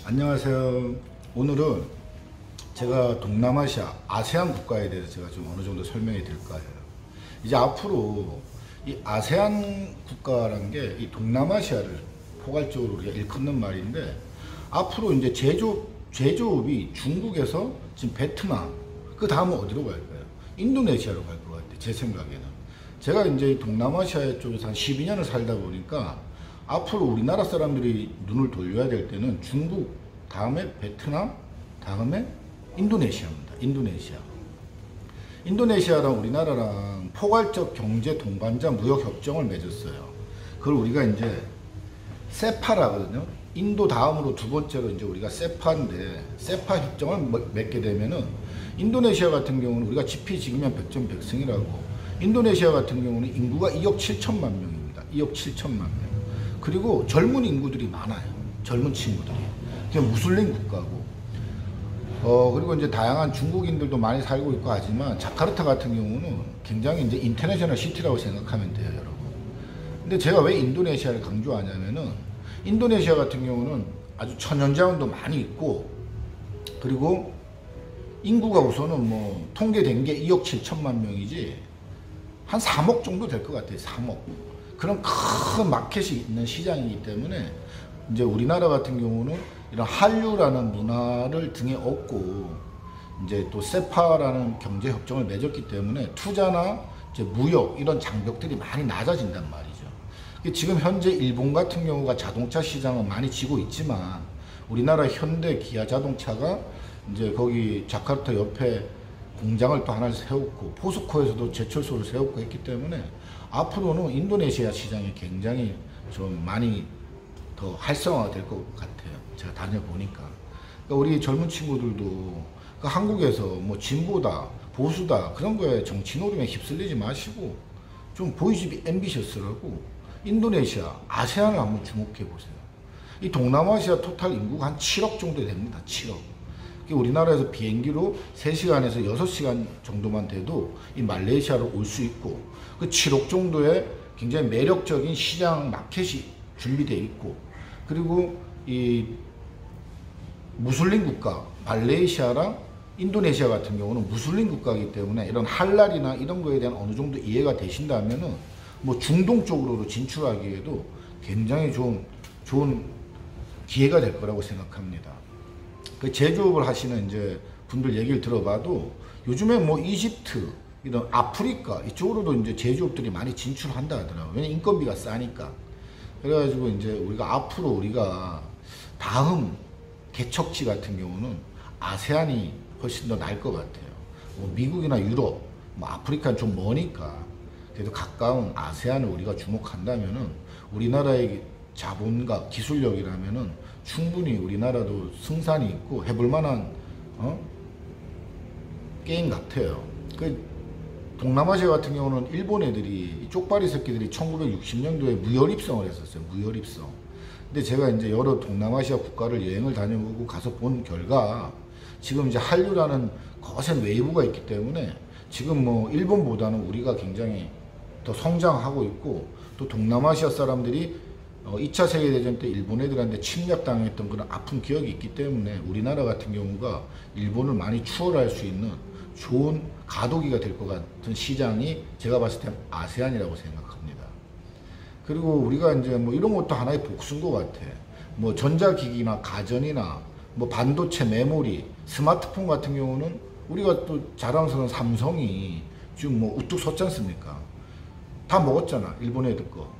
안녕하세요. 오늘은 제가 동남아시아, 아세안 국가에 대해서 제가 좀 어느 정도 설명해 드릴까 해요. 이제 앞으로 이 아세안 국가라는 게 이 동남아시아를 포괄적으로 우리가 일컫는 말인데, 앞으로 이제 제조업이 중국에서 지금 베트남, 그 다음은 어디로 갈까요? 인도네시아로 갈 것 같아요. 제 생각에는. 제가 이제 동남아시아 쪽에서 한 12년을 살다 보니까 앞으로 우리나라 사람들이 눈을 돌려야 될 때는 중국, 다음에 베트남, 다음에 인도네시아입니다. 인도네시아랑 우리나라랑 포괄적 경제 동반자 무역 협정을 맺었어요. 그걸 우리가 이제 세파라거든요. 인도 다음으로 두 번째로 이제 우리가 세파인데, 세파 협정을 맺게 되면은 인도네시아 같은 경우는 우리가 지피 지기면 백전백승이라고, 인도네시아 같은 경우는 인구가 2억 7천만 명입니다. 2억 7천만 명. 그리고 젊은 인구들이 많아요. 젊은 친구들이. 그냥 무슬림 국가고. 그리고 이제 다양한 중국인들도 많이 살고 있고 하지만, 자카르타 같은 경우는 굉장히 이제 인터내셔널 시티라고 생각하면 돼요, 여러분. 근데 제가 왜 인도네시아를 강조하냐면은, 인도네시아 같은 경우는 아주 천연자원도 많이 있고, 그리고 인구가 우선은 뭐 통계된 게 2억 7천만 명이지 한 3억 정도 될 것 같아요. 3억. 그런 큰 마켓이 있는 시장이기 때문에, 이제 우리나라 같은 경우는 이런 한류라는 문화를 등에 업고 이제 또 세파라는 경제 협정을 맺었기 때문에 투자나 이제 무역 이런 장벽들이 많이 낮아진단 말이죠. 지금 현재 일본 같은 경우가 자동차 시장은 많이 지고 있지만, 우리나라 현대 기아 자동차가 이제 거기 자카르타 옆에 공장을 또 하나 세웠고, 포스코에서도 제철소를 세웠고 했기 때문에 앞으로는 인도네시아 시장이 굉장히 좀 많이 더 활성화가 될 것 같아요. 제가 다녀보니까. 그러니까 우리 젊은 친구들도 그러니까 한국에서 뭐 진보다, 보수다, 그런 거에 정치 노름에 휩쓸리지 마시고 좀 보이즈비 앰비셔스라고 인도네시아, 아세안을 한번 주목해 보세요. 이 동남아시아 토탈 인구가 한 7억 정도 됩니다. 7억. 우리나라에서 비행기로 3시간에서 6시간 정도만 돼도 이 말레이시아로 올 수 있고, 그 7억 정도의 굉장히 매력적인 시장 마켓이 준비되어 있고, 그리고 이 무슬림 국가 말레이시아랑 인도네시아 같은 경우는 무슬림 국가이기 때문에 이런 할랄이나 이런 거에 대한 어느 정도 이해가 되신다면은 뭐 중동 쪽으로도 진출하기에도 굉장히 좋은 기회가 될 거라고 생각합니다. 그 제조업을 하시는 이제 분들 얘기를 들어봐도 요즘에 뭐 이집트, 이런 아프리카 이쪽으로도 이제 제조업들이 많이 진출한다 하더라고요. 왜냐면 인건비가 싸니까. 그래가지고 이제 우리가 다음 개척지 같은 경우는 아세안이 훨씬 더 나을 것 같아요. 뭐 미국이나 유럽, 뭐 아프리카는 좀 머니까 그래도 가까운 아세안을 우리가 주목한다면은 우리나라의 자본과 기술력이라면은 충분히 우리나라도 승산이 있고 해볼 만한 게임 같아요. 동남아시아 같은 경우는 일본 애들이, 쪽발이 새끼들이 1960년도에 무혈입성을 했었어요. 무혈입성. 근데 제가 이제 여러 동남아시아 국가를 여행을 다녀보고 가서 본 결과, 지금 이제 한류라는 거센 웨이브가 있기 때문에 지금 뭐 일본보다는 우리가 굉장히 더 성장하고 있고, 또 동남아시아 사람들이 2차 세계대전 때 일본 애들한테 침략당했던 그런 아픈 기억이 있기 때문에 우리나라 같은 경우가 일본을 많이 추월할 수 있는 좋은 가도기가 될 것 같은 시장이 제가 봤을 때 아세안이라고 생각합니다. 그리고 우리가 이제 뭐 이런 것도 하나의 복수인 것 같아. 뭐 전자기기나 가전이나 뭐 반도체, 메모리, 스마트폰 같은 경우는 우리가 또 자랑스러운 삼성이 지금 뭐 우뚝 섰지 않습니까? 다 먹었잖아, 일본 애들 거.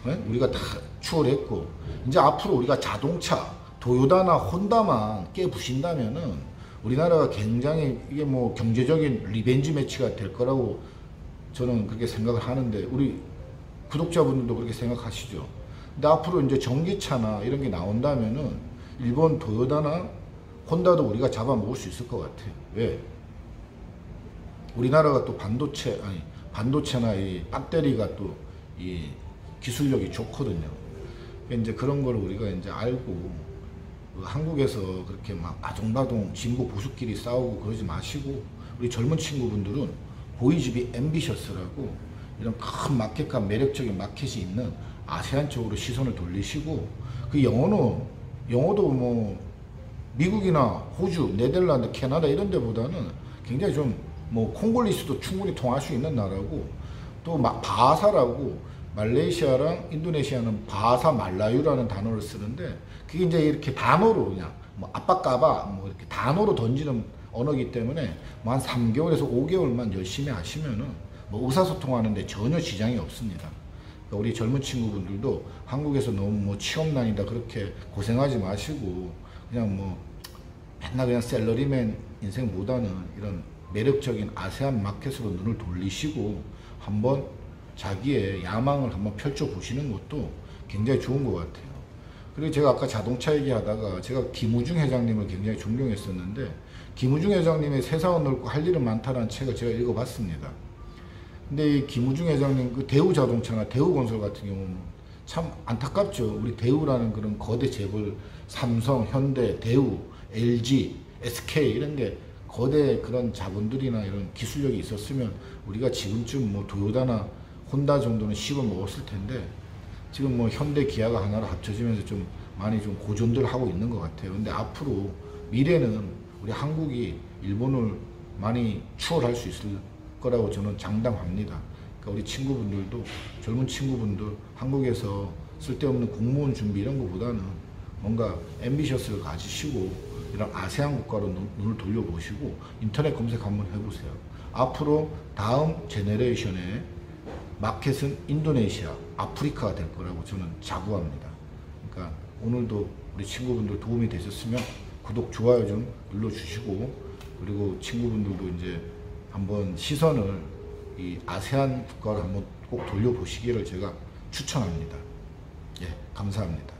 네? 우리가 다 추월했고, 이제 앞으로 우리가 자동차, 도요타나 혼다만 깨부신다면은 우리나라가 굉장히 이게 뭐 경제적인 리벤지 매치가 될 거라고 저는 그렇게 생각을 하는데, 우리 구독자분들도 그렇게 생각하시죠? 근데 앞으로 이제 전기차나 이런 게 나온다면은 일본 도요타나 혼다도 우리가 잡아먹을 수 있을 것 같아요. 왜? 우리나라가 또 반도체나 이 배터리가 또 이 기술력이 좋거든요. 이제 그런 걸 우리가 이제 알고, 한국에서 그렇게 막 아동바동 진보 보수끼리 싸우고 그러지 마시고, 우리 젊은 친구분들은 보이즈비 앰비셔스라고 이런 큰 마켓과 매력적인 마켓이 있는 아세안 쪽으로 시선을 돌리시고, 그 영어도 뭐 미국이나 호주, 네덜란드, 캐나다 이런 데보다는 굉장히 좀 뭐 콩골리스도 충분히 통할 수 있는 나라고, 또 막 바하사라고, 말레이시아랑 인도네시아는 바하사 말라유라는 단어를 쓰는데, 그게 이제 이렇게 단어로 그냥 뭐 아빠까바 뭐 이렇게 단어로 던지는 언어이기 때문에 뭐 한 3개월에서 5개월만 열심히 하시면은 뭐 의사소통하는데 전혀 지장이 없습니다. 그러니까 우리 젊은 친구분들도 한국에서 너무 뭐 취업난이다 그렇게 고생하지 마시고, 그냥 뭐 맨날 그냥 샐러리맨 인생보다는 이런 매력적인 아세안 마켓으로 눈을 돌리시고 한번 자기의 야망을 한번 펼쳐보시는 것도 굉장히 좋은 것 같아요. 그리고 제가 아까 자동차 얘기하다가 제가 김우중 회장님을 굉장히 존경했었는데, 김우중 회장님의 세상은 넓고 할 일은 많다라는 책을 제가 읽어봤습니다. 근데 이 김우중 회장님 그 대우자동차나 대우건설 같은 경우는 참 안타깝죠. 우리 대우라는 그런 거대 재벌, 삼성, 현대, 대우, LG, SK 이런 게 거대 그런 자본들이나 이런 기술력이 있었으면 우리가 지금쯤 뭐 도요타나 혼다 정도는 씹어 먹었을 텐데, 지금 뭐 현대 기아가 하나로 합쳐지면서 좀 많이 좀 고전들 하고 있는 것 같아요. 근데 앞으로 미래는 우리 한국이 일본을 많이 추월할 수 있을 거라고 저는 장담합니다. 그러니까 우리 친구분들도, 젊은 친구분들 한국에서 쓸데없는 공무원 준비 이런 것보다는 뭔가 앰비셔스를 가지시고 이런 아세안 국가로 눈을 돌려보시고 인터넷 검색 한번 해보세요. 앞으로 다음 제너레이션의 마켓은 인도네시아, 아프리카가 될 거라고 저는 자부합니다. 그러니까 오늘도 우리 친구분들 도움이 되셨으면 구독, 좋아요 좀 눌러주시고, 그리고 친구분들도 이제 한번 시선을 이 아세안 국가를 한번 꼭 돌려보시기를 제가 추천합니다. 예, 감사합니다.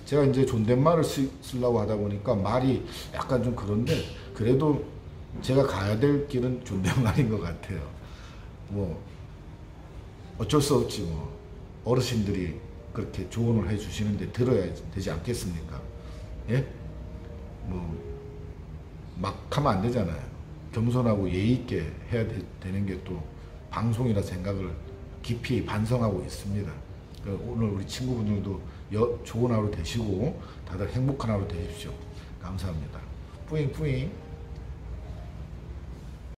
제가 이제 존댓말을 쓰려고 하다 보니까 말이 약간 좀 그런데, 그래도 제가 가야 될 길은 존댓말인 것 같아요. 뭐 어쩔 수 없지 뭐. 어르신들이 그렇게 조언을 해주시는데 들어야 되지 않겠습니까? 예? 뭐 막 하면 안 되잖아요. 겸손하고 예의 있게 해야 되는 게 또 방송이라 생각을 깊이 반성하고 있습니다. 오늘 우리 친구분들도 좋은 하루 되시고 다들 행복한 하루 되십시오. 감사합니다. 뿌잉뿌잉.